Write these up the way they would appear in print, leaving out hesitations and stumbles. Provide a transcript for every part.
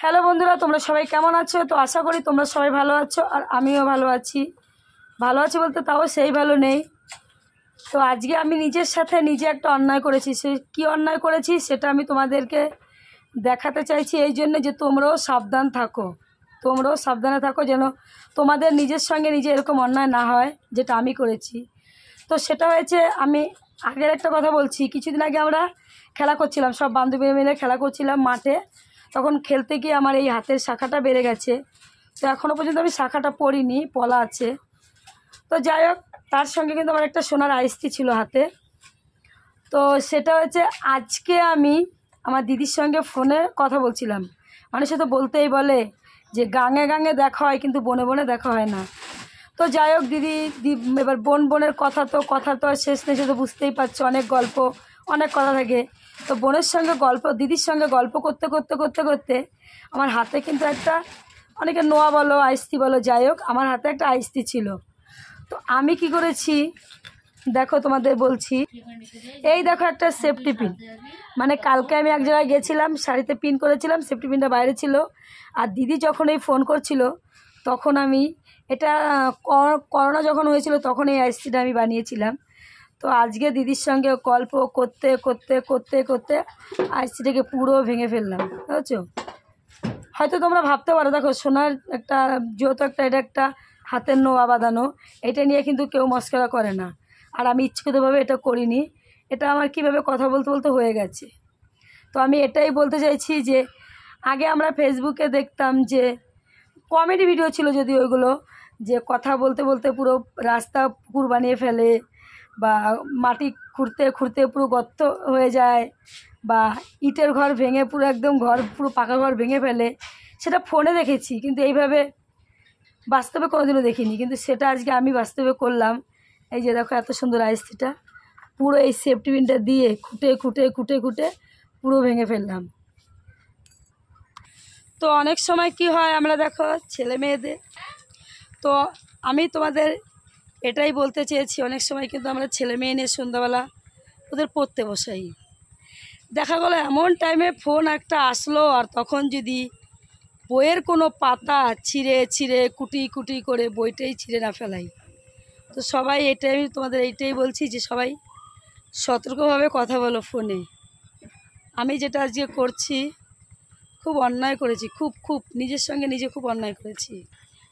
Hello বন্ধুরা, তোমরা সবাই কেমন আছো? তো আশা করি তোমরা সবাই ভালো আছো, আর আমিও ভালো আছি। ভালো আছি বলতে তাও সেই ভালো নেই। তো আজকে আমি নিজের সাথে নিজে একটা অন্যায় করেছি। সে কী অন্যায় করেছি সেটা আমি তোমাদেরকে দেখাতে চাইছি, এই জন্য যে তোমরাও সাবধান থাকো, তোমরাও সাবধানে থাকো, যেন তোমাদের নিজের সঙ্গে নিজে এরকম অন্যায় না হয় যেটা আমি করেছি। তো সেটা হয়েছে, আমি আগের একটা কথা বলছি। কিছুদিন আগে আমরা খেলা করছিলাম, সব বান্ধবী মিলে খেলা করছিলাম মাঠে। তখন খেলতে গিয়ে আমার এই হাতের শাখাটা বেড়ে গেছে। তো এখনও পর্যন্ত আমি শাখাটা পরিনি, পলা আছে। তো যাই হোক, তার সঙ্গে কিন্তু আমার একটা সোনার আইসটি ছিল হাতে। তো সেটা হচ্ছে, আজকে আমি আমার দিদির সঙ্গে ফোনে কথা বলছিলাম। মানুষে তো বলতেই বলে যে গাঙে গাঙে দেখা হয়, কিন্তু বনে বনে দেখা হয় না। তো যাই হোক, দিদি এবার বোনের কথা তো আর শেষ নেই, সে তো বুঝতেই পারছো, অনেক গল্প, অনেক কথা থাকে। তো বোনের সঙ্গে গল্প, দিদির সঙ্গে গল্প করতে করতে করতে করতে আমার হাতে কিন্তু একটা, অনেকে নোয়া বলো আইস্তি বলো, যাই হোক আমার হাতে একটা আইস্তি ছিল। তো আমি কি করেছি দেখো, তোমাদের বলছি। এই দেখো একটা সেফটি পিন, মানে কালকে আমি এক জায়গায় গেছিলাম, শাড়িতে পিন করেছিলাম, সেফটি পিনটা বাইরে ছিল। আর দিদি যখন এই ফোন করছিল তখন আমি এটা, করোনা যখন হয়েছিল তখন এই আইসিটা আমি বানিয়েছিলাম। তো আজকে দিদির সঙ্গে গল্প করতে করতে করতে করতে আইসিটাকে পুরো ভেঙে ফেললাম, বুঝছো? হয়তো তোমরা ভাবতে পারো, দেখো সোনার একটা, যেহেতু একটা, এটা একটা হাতের নোয়া বাঁধানো, এটা নিয়ে কিন্তু কেউ মস্করা করে না। আর আমি ইচ্ছাকৃতভাবে এটা করিনি, এটা আমার কীভাবে কথা বলতে বলতে হয়ে গেছে। তো আমি এটাই বলতে চাইছি যে আগে আমরা ফেসবুকে দেখতাম যে কমেডি ভিডিও ছিল, যদি ওইগুলো যে কথা বলতে বলতে পুরো রাস্তা পুকুর বানিয়ে ফেলে, বা মাটি খুঁড়তে খুঁড়তে পুরো গর্ত হয়ে যায়, বা ইটের ঘর ভেঙে পুরো একদম ঘর, পুরো পাকা ঘর ভেঙে ফেলে। সেটা ফোনে দেখেছি, কিন্তু এইভাবে বাস্তবে কোনোদিনও দেখিনি। কিন্তু সেটা আজকে আমি বাস্তবে করলাম। এই যে দেখো এত সুন্দর আইসিটা পুরো এই সেফটি পিনটা দিয়ে খুঁটে খুঁটে খুঁটে খুঁটে পুরো ভেঙে ফেললাম। তো অনেক সময় কি হয়, আমরা দেখো ছেলে মেয়েদের, তো আমি তোমাদের এটাই বলতে চেয়েছি, অনেক সময় কিন্তু আমরা ছেলে মেয়ে নিয়ে সন্ধ্যাবেলা ওদের পড়তে বসাই। দেখা গেলো এমন টাইমে ফোন একটা আসলো, আর তখন যদি বইয়ের কোনো পাতা ছিঁড়ে ছিঁড়ে কুটি কুটি করে বইটাই ছিঁড়ে না ফেলাই। তো সবাই এটাই, আমি তোমাদের এইটাই বলছি যে সবাই সতর্কভাবে কথা বলো ফোনে। আমি যেটা আজকে করছি খুব অন্যায় করেছি, খুব নিজের সঙ্গে নিজে খুব অন্যায় করেছি।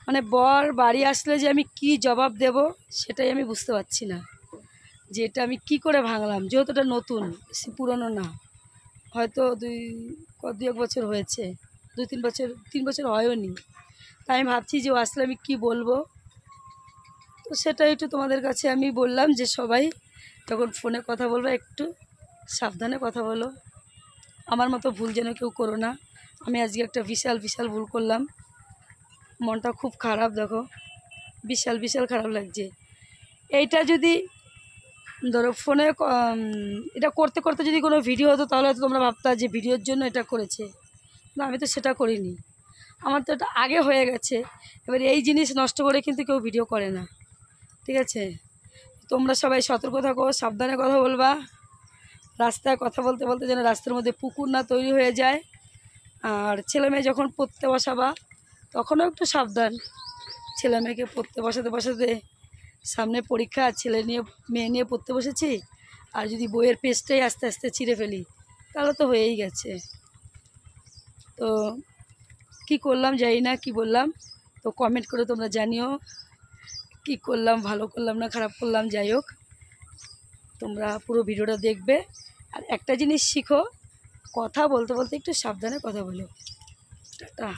মানে বর বাড়ি আসলে যে আমি কি জবাব দেব সেটাই আমি বুঝতে পারছি না, যে এটা আমি কি করে ভাঙলাম। যেহেতু এটা নতুন, বেশি পুরনো না, হয়তো দুই এক বছর হয়েছে, 3 বছর হয়ওনি। তাই আমি ভাবছি যে ও আসলে আমি কি বলবো। তো সেটা একটু তোমাদের কাছে আমি বললাম যে সবাই যখন ফোনে কথা বলবো একটু সাবধানে কথা বলো, আমার মতো ভুল যেন কেউ করো না। আমি আজকে একটা বিশাল ভুল করলাম, মনটা খুব খারাপ, দেখো বিশাল খারাপ লাগছে। এইটা যদি ধরো ফোনে এটা করতে করতে যদি কোনো ভিডিও হতো, তাহলে হয়তো তোমরা ভাবতা যে ভিডিওর জন্য এটা করেছে। না, আমি তো সেটা করিনি, আমার তো এটা আগে হয়ে গেছে। এবার এই জিনিস নষ্ট করে কিন্তু কেউ ভিডিও করে না, ঠিক আছে? তোমরা সবাই সতর্ক থাকো, সাবধানে কথা বলবা। রাস্তায় কথা বলতে বলতে যেন রাস্তার মধ্যে পুকুর না তৈরি হয়ে যায়। আর ছেলে মেয়ে যখন পড়তে বসাবা তখনও একটু সাবধান। ছেলে মেয়েকে পড়তে বসাতে সামনে পরীক্ষা, মেয়ে নিয়ে পড়তে বসেছি, আর যদি বইয়ের পেজটাই আস্তে আস্তে ছিঁড়ে ফেলি তাহলে তো হয়েই গেছে। তো কি করলাম জানি না, কি বললাম, তো কমেন্ট করে তোমরা জানিও কি করলাম, ভালো করলাম না খারাপ করলাম। যাই হোক, তোমরা পুরো ভিডিওটা দেখবে। আর একটা জিনিস শিখো, কথা বলতে বলতে একটু সাবধানে কথা বলো। টাটা।